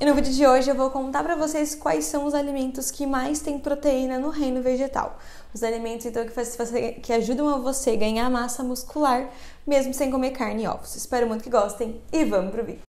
E no vídeo de hoje eu vou contar pra vocês quais são os alimentos que mais têm proteína no reino vegetal. Os alimentos, então, que ajudam a você ganhar massa muscular, mesmo sem comer carne e ovos. Espero muito que gostem e vamos pro vídeo.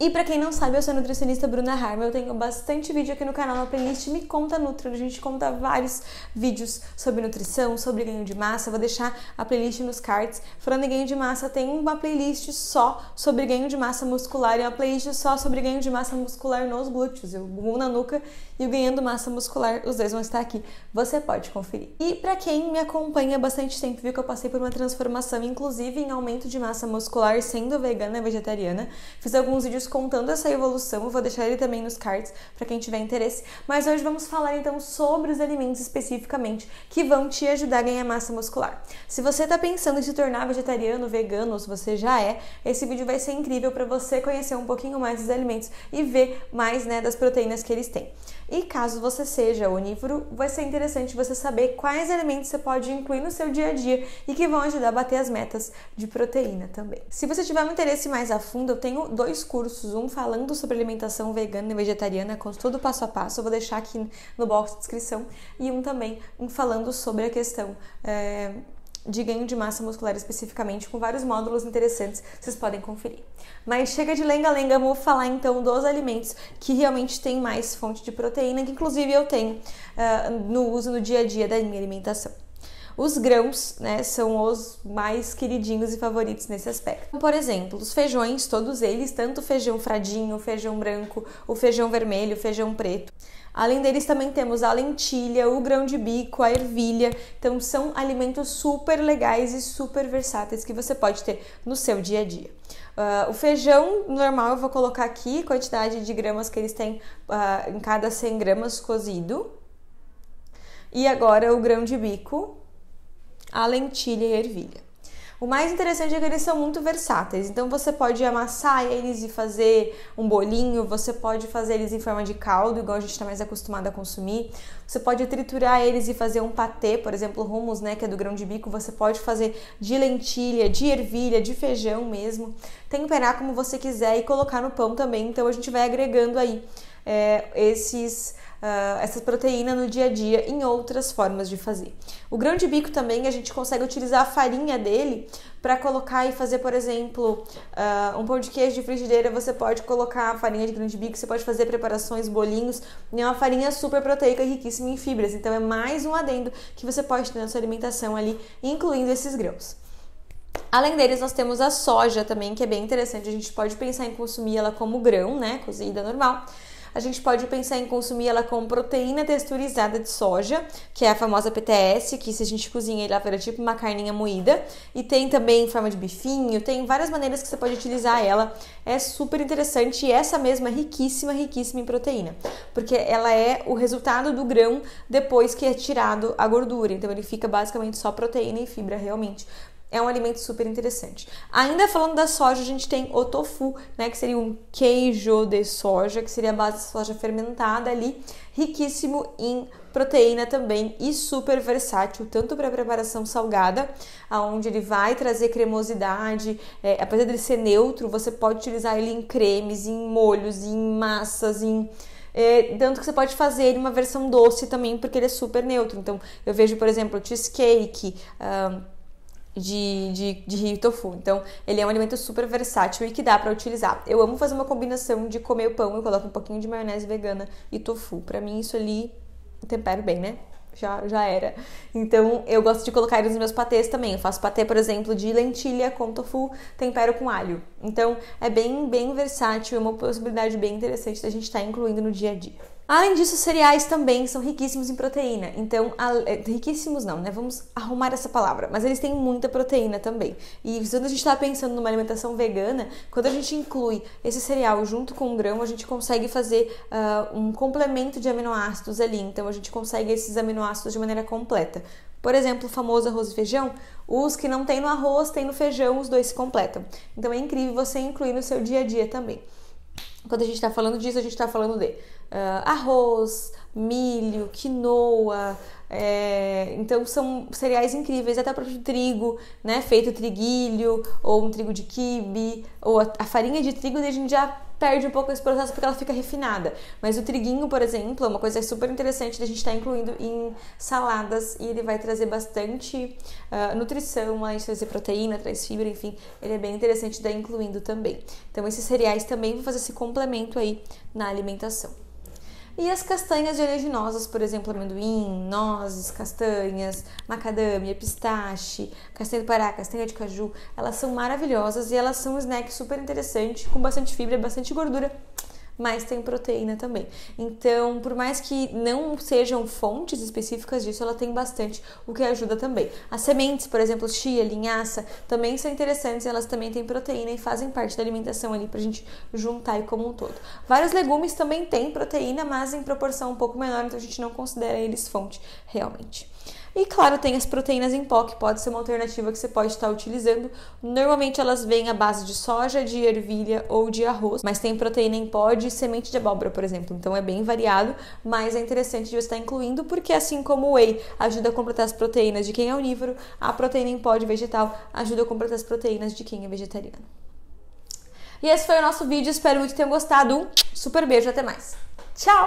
E pra quem não sabe, eu sou a nutricionista Bruna Harma, eu tenho bastante vídeo aqui no canal na playlist Me Conta Nutri, onde a gente conta vários vídeos sobre nutrição, sobre ganho de massa. Vou deixar a playlist nos cards. Falando em ganho de massa, tem uma playlist só sobre ganho de massa muscular e uma playlist só sobre ganho de massa muscular nos glúteos, o bumbum na nuca e o ganhando massa muscular, os dois vão estar aqui, você pode conferir. E pra quem me acompanha há bastante tempo, viu que eu passei por uma transformação, inclusive em aumento de massa muscular, sendo vegana e vegetariana. Fiz alguns vídeos contando essa evolução, eu vou deixar ele também nos cards para quem tiver interesse, mas hoje vamos falar então sobre os alimentos especificamente que vão te ajudar a ganhar massa muscular. Se você está pensando em se tornar vegetariano, vegano, ou se você já é, esse vídeo vai ser incrível para você conhecer um pouquinho mais dos alimentos e ver mais, das proteínas que eles têm. E caso você seja onívoro, vai ser interessante você saber quais alimentos você pode incluir no seu dia a dia e que vão ajudar a bater as metas de proteína também. Se você tiver um interesse mais a fundo, eu tenho 2 cursos, um falando sobre alimentação vegana e vegetariana, com todo o passo a passo, eu vou deixar aqui no box de descrição, e um também falando sobre a questão de ganho de massa muscular especificamente, com vários módulos interessantes, vocês podem conferir. Mas chega de lenga-lenga, vamos falar então dos alimentos que realmente têm mais fonte de proteína, que inclusive eu tenho no uso no dia a dia da minha alimentação. Os grãos, são os mais queridinhos e favoritos nesse aspecto. Por exemplo, os feijões, todos eles, tanto o feijão fradinho, o feijão branco, o feijão vermelho, o feijão preto. Além deles também temos a lentilha, o grão de bico, a ervilha. Então são alimentos super legais e super versáteis que você pode ter no seu dia a dia. O feijão normal eu vou colocar aqui, quantidade de gramas que eles têm em cada 100 gramas cozido. E agora o grão de bico, a lentilha e a ervilha. O mais interessante é que eles são muito versáteis, então você pode amassar eles e fazer um bolinho, você pode fazer eles em forma de caldo, igual a gente está mais acostumado a consumir, você pode triturar eles e fazer um patê, por exemplo, hummus, que é do grão de bico, você pode fazer de lentilha, de ervilha, de feijão mesmo, temperar como você quiser e colocar no pão também, então a gente vai agregando aí essa proteína no dia a dia em outras formas de fazer. O grão de bico também a gente consegue utilizar a farinha dele para colocar e fazer, por exemplo, um pão de queijo de frigideira, você pode colocar a farinha de grão de bico, você pode fazer preparações, bolinhos, e é uma farinha super proteica e riquíssima em fibras, então é mais um adendo que você pode ter na sua alimentação ali, incluindo esses grãos. Além deles, nós temos a soja também, que é bem interessante, a gente pode pensar em consumir ela como grão, cozida normal. A gente pode pensar em consumir ela com proteína texturizada de soja, que é a famosa PTS, que se a gente cozinha ela vira tipo uma carninha moída. E tem também em forma de bifinho, tem várias maneiras que você pode utilizar ela. É super interessante e essa mesma é riquíssima em proteína. Porque ela é o resultado do grão depois que é tirado a gordura. Então ele fica basicamente só proteína e fibra realmente. É um alimento super interessante. Ainda falando da soja, a gente tem o tofu, que seria um queijo de soja, que seria a base de soja fermentada ali, riquíssimo em proteína também e super versátil, tanto para preparação salgada, onde ele vai trazer cremosidade, apesar de ele ser neutro, você pode utilizar ele em cremes, em molhos, em massas, tanto que você pode fazer ele uma versão doce também, porque ele é super neutro. Então, eu vejo, por exemplo, cheesecake, de tofu. Então, ele é um alimento super versátil e que dá pra utilizar. Eu amo fazer uma combinação de comer o pão, eu coloco um pouquinho de maionese vegana e tofu. Pra mim, isso ali, tempero bem, Já era. Então, eu gosto de colocar eles nos meus patês também. Eu faço patê, por exemplo, de lentilha com tofu, tempero com alho. Então, é bem versátil, é uma possibilidade bem interessante da gente estar incluindo no dia a dia. Além disso, os cereais também são riquíssimos em proteína. Então, riquíssimos não, Vamos arrumar essa palavra. Mas eles têm muita proteína também. E quando a gente está pensando numa alimentação vegana, quando a gente inclui esse cereal junto com o grão, a gente consegue fazer um complemento de aminoácidos ali. Então, a gente consegue esses aminoácidos de maneira completa. Por exemplo, o famoso arroz e feijão, os que não tem no arroz, tem no feijão, os dois se completam. Então, é incrível você incluir no seu dia a dia também. Quando a gente está falando disso, a gente está falando de arroz, milho, quinoa, Então são cereais incríveis, até o próprio trigo, né, feito triguilho, ou um trigo de quibe, ou a farinha de trigo, a gente já perde um pouco esse processo porque ela fica refinada. Mas o triguinho, por exemplo, é uma coisa super interessante da gente estar incluindo em saladas e ele vai trazer bastante nutrição, além de trazer proteína, traz fibra, enfim, ele é bem interessante de estar incluindo também. Então esses cereais também vão fazer esse complemento aí na alimentação. E as castanhas oleaginosas, por exemplo, amendoim, nozes, castanhas, macadâmia, pistache, castanha do Pará, castanha de caju, elas são maravilhosas e elas são um snack super interessante, com bastante fibra, bastante gordura, mas tem proteína também. Então, por mais que não sejam fontes específicas disso, ela tem bastante, o que ajuda também. As sementes, por exemplo, chia, linhaça, também são interessantes, elas também têm proteína e fazem parte da alimentação ali pra gente juntar e como um todo. Vários legumes também têm proteína, mas em proporção um pouco menor, então a gente não considera eles fonte realmente. E claro, tem as proteínas em pó, que pode ser uma alternativa que você pode estar utilizando. Normalmente elas vêm à base de soja, de ervilha ou de arroz, mas tem proteína em pó de semente de abóbora, por exemplo. Então é bem variado, mas é interessante de você estar incluindo, porque assim como o whey ajuda a completar as proteínas de quem é onívoro, a proteína em pó de vegetal ajuda a completar as proteínas de quem é vegetariano. E esse foi o nosso vídeo, espero muito que tenham gostado. Um super beijo, até mais. Tchau!